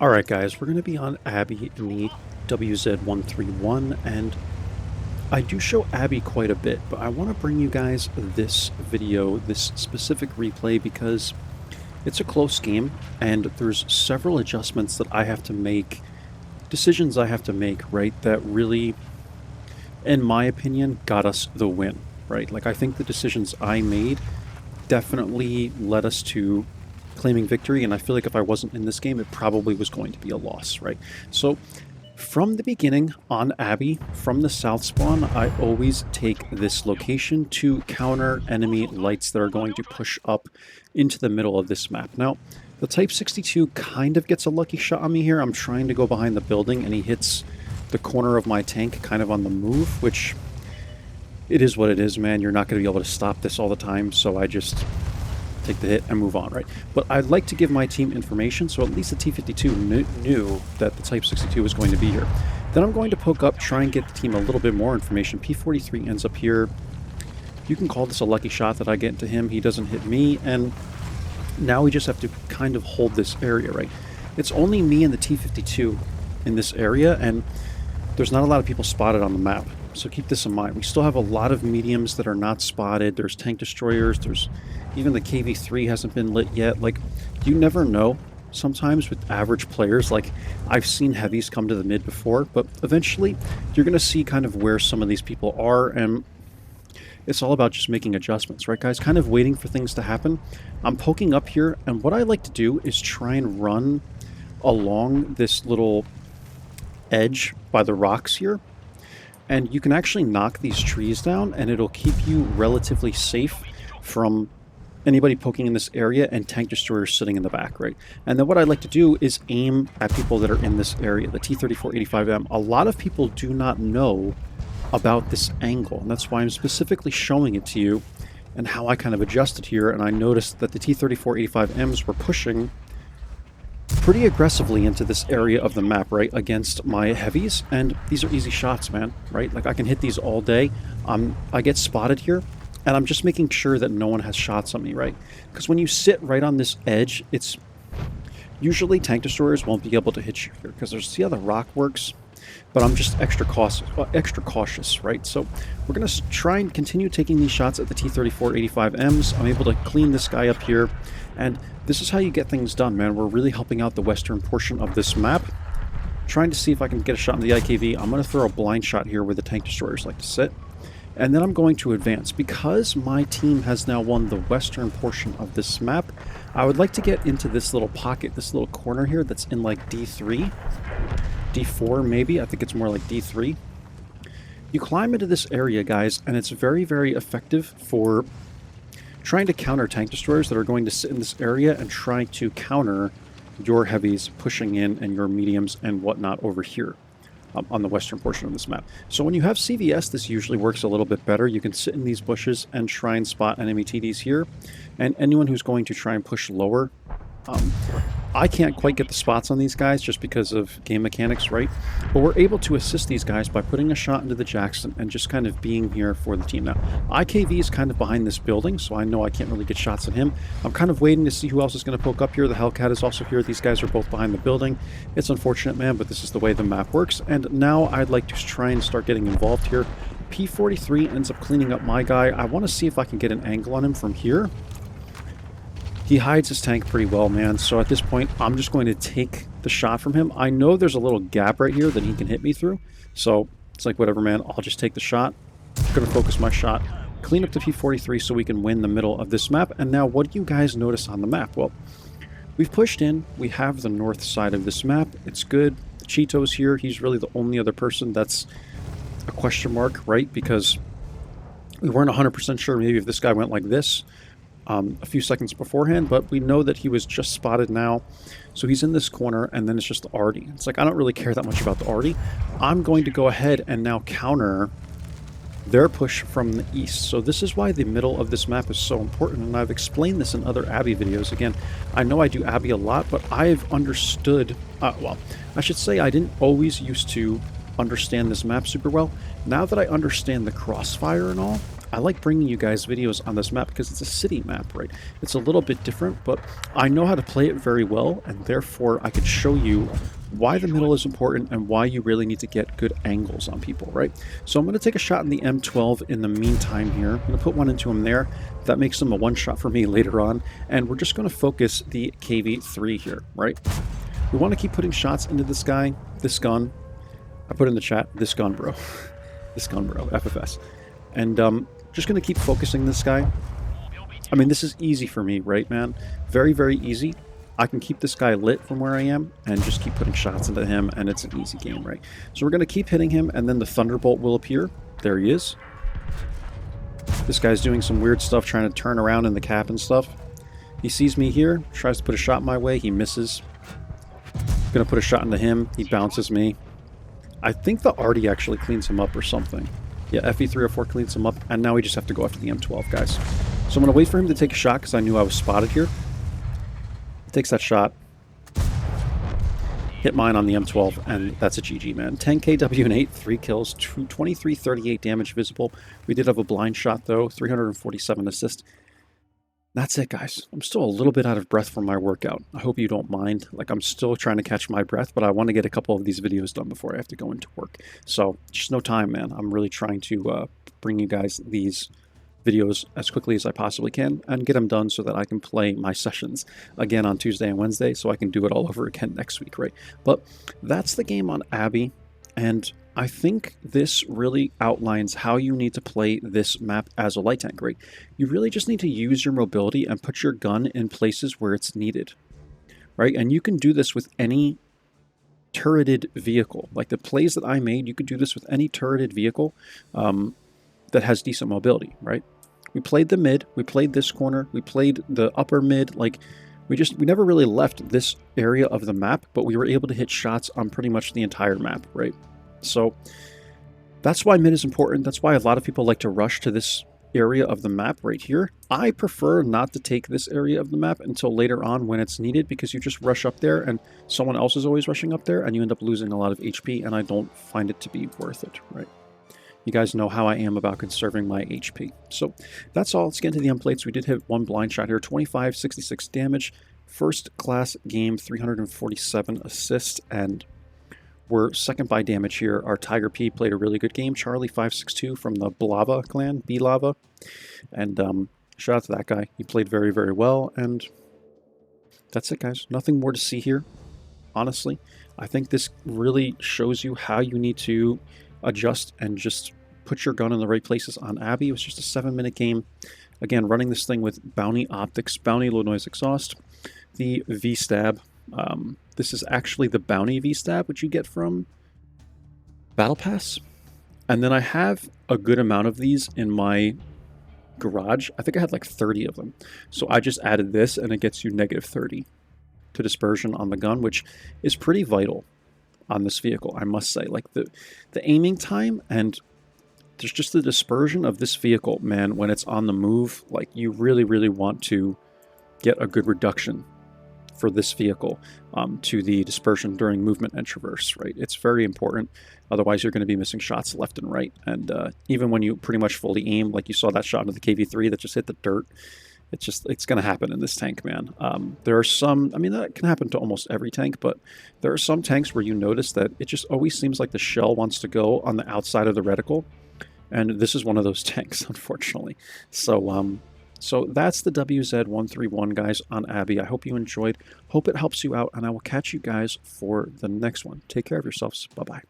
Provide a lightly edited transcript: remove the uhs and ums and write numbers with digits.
Alright guys, we're going to be on Abby in the WZ131, and I do show Abby quite a bit, but I want to bring you guys this video, this specific replay, because it's a close game, and there's several adjustments that I have to make, decisions I have to make, right, that really, in my opinion, got us the win, right? Like, I think the decisions I made definitely led us to claiming victory, and I feel like if I wasn't in this game, it probably was going to be a loss, right? So from the beginning on Abbey, from the south spawn, I always take this location to counter enemy lights that are going to push up into the middle of this map. Now, the Type 62 kind of gets a lucky shot on me here. I'm trying to go behind the building, and he hits the corner of my tank kind of on the move, which it is what it is, man. You're not going to be able to stop this all the time, so I just take the hit and move on, right? But I'd like to give my team information, so at least the T-52 knew that the Type 62 was going to be here. Then I'm going to poke up, try and get the team a little bit more information. P-43 ends up here. You can call this a lucky shot that I get into him. He doesn't hit me, and now we just have to kind of hold this area, right? It's only me and the T-52 in this area, and there's not a lot of people spotted on the map. So keep this in mind. We still have a lot of mediums that are not spotted. There's tank destroyers. There's even the KV-3 hasn't been lit yet. Like, you never know sometimes with average players. Like, I've seen heavies come to the mid before, but eventually you're going to see kind of where some of these people are, and it's all about just making adjustments, right, guys? Kind of waiting for things to happen. I'm poking up here, and what I like to do is try and run along this little edge by the rocks here. And you can actually knock these trees down, and it'll keep you relatively safe from anybody poking in this area and tank destroyers sitting in the back, right? And then what I like to do is aim at people that are in this area, the T-34-85M. A lot of people do not know about this angle, and that's why I'm specifically showing it to you and how I kind of adjusted here. And I noticed that the T-34-85Ms were pushing pretty aggressively into this area of the map, right, against my heavies, and these are easy shots, man, right? Like, I can hit these all day. I get spotted here, and I'm just making sure that no one has shots on me, right? Because when you sit right on this edge, it's usually tank destroyers won't be able to hit you here, because see how the rock works? But I'm just extra cautious, right? So we're going to try and continue taking these shots at the T-34-85Ms. I'm able to clean this guy up here, and this is how you get things done, man. We're really helping out the western portion of this map. Trying to see if I can get a shot in the IKV. I'm going to throw a blind shot here where the tank destroyers like to sit. And then I'm going to advance. Because my team has now won the western portion of this map, I would like to get into this little pocket, this little corner here that's in like D3. D4 maybe, I think it's more like D3. You climb into this area, guys, and it's very, very effective for trying to counter tank destroyers that are going to sit in this area and try to counter your heavies pushing in and your mediums and whatnot over here on the western portion of this map. So when you have CVS, this usually works a little bit better. You can sit in these bushes and try and spot enemy TDs here, and anyone who's going to try and push lower. I can't quite get the spots on these guys just because of game mechanics, right? But we're able to assist these guys by putting a shot into the Jackson and just kind of being here for the team. Now, IKV is kind of behind this building, so I know I can't really get shots at him. I'm kind of waiting to see who else is going to poke up here. The Hellcat is also here. These guys are both behind the building. It's unfortunate, man, but this is the way the map works. And now I'd like to try and start getting involved here. P-43 ends up cleaning up my guy. I want to see if I can get an angle on him from here. He hides his tank pretty well, man, so at this point, I'm just going to take the shot from him. I know there's a little gap right here that he can hit me through, so it's like, whatever, man. I'll just take the shot. I'm going to focus my shot, clean up the P-43 so we can win the middle of this map. And now, what do you guys notice on the map? Well, we've pushed in. We have the north side of this map. It's good. The Cheeto's here. He's really the only other person that's a question mark, right? Because we weren't 100% sure maybe if this guy went like this a few seconds beforehand, but we know that he was just spotted now. So he's in this corner, and then it's just the arty. It's like, I don't really care that much about the arty. I'm going to go ahead and now counter their push from the east. So this is why the middle of this map is so important, and I've explained this in other Abbey videos. Again, I know I do Abbey a lot, but I've understood, well, I should say I didn't always used to understand this map super well. Now that I understand the crossfire and all, I like bringing you guys videos on this map because it's a city map, right? It's a little bit different, but I know how to play it very well, and therefore I could show you why the middle is important and why you really need to get good angles on people, right? So I'm going to take a shot in the M12 in the meantime here. I'm going to put one into him there. That makes him a one shot for me later on, and we're just going to focus the KV-3 here, right? We want to keep putting shots into this guy, this gun. I put in the chat, this gun, bro. This gun, bro, FFS. And just going to keep focusing this guy. I mean, this is easy for me, right, man? Very, very easy. I can keep this guy lit from where I am and just keep putting shots into him, and it's an easy game, right? So we're going to keep hitting him, and then the Thunderbolt will appear. There he is. This guy's doing some weird stuff, trying to turn around in the cap and stuff. He sees me here, tries to put a shot my way. He misses. Going to put a shot into him. He bounces me. I think the Arty actually cleans him up or something. Yeah, FE304 cleans him up, and now we just have to go after the M12, guys. So I'm going to wait for him to take a shot because I knew I was spotted here. He takes that shot. Hit mine on the M12, and that's a GG, man. 10 KW and 8, 3 kills, 2338 damage visible. We did have a blind shot, though, 347 assist. That's it, guys. I'm still a little bit out of breath from my workout. I hope you don't mind. Like, I'm still trying to catch my breath, but I want to get a couple of these videos done before I have to go into work. So, just no time, man. I'm really trying to bring you guys these videos as quickly as I possibly can and get them done so that I can play my sessions again on Tuesday and Wednesday so I can do it all over again next week, right? But that's the game on Abby, and I think this really outlines how you need to play this map as a light tank, right? You really just need to use your mobility and put your gun in places where it's needed, right? And you can do this with any turreted vehicle. Like the plays that I made, you could do this with any turreted vehicle that has decent mobility, right? We played the mid, we played this corner, we played the upper mid, like we never really left this area of the map, but we were able to hit shots on pretty much the entire map, right? So that's why mid is important. That's why a lot of people like to rush to this area of the map right here. I prefer not to take this area of the map until later on when it's needed, because you just rush up there and someone else is always rushing up there and you end up losing a lot of HP, and I don't find it to be worth it, right? You guys know how I am about conserving my HP. So that's all. Let's get into the end plates. We did hit one blind shot here, 2566 damage, first class game, 347 assists, and we're second by damage here. Our Tiger P played a really good game. Charlie 562 from the Blava clan, B-Lava. And shout out to that guy. He played very, very well. And that's it, guys. Nothing more to see here, honestly. I think this really shows you how you need to adjust and just put your gun in the right places on Abby. It was just a 7-minute game. Again, running this thing with Bounty Optics, Bounty Low Noise Exhaust, the V-Stab. This is actually the Bounty V-Stab, which you get from Battle Pass. And then I have a good amount of these in my garage. I think I had like 30 of them. So I just added this, and it gets you -30 to dispersion on the gun, which is pretty vital on this vehicle, I must say. Like the aiming time and there's just the dispersion of this vehicle, man, when it's on the move, like you really, really want to get a good reduction for this vehicle to the dispersion during movement and traverse, right? It's very important. Otherwise, you're going to be missing shots left and right. And even when you pretty much fully aim, like you saw that shot into the KV-3 that just hit the dirt, it's going to happen in this tank, man. There are some, I mean, that can happen to almost every tank, but there are some tanks where you notice that it just always seems like the shell wants to go on the outside of the reticle. And this is one of those tanks, unfortunately. So that's the WZ131, guys, on Abby. I hope you enjoyed. Hope it helps you out, and I will catch you guys for the next one. Take care of yourselves. Bye-bye.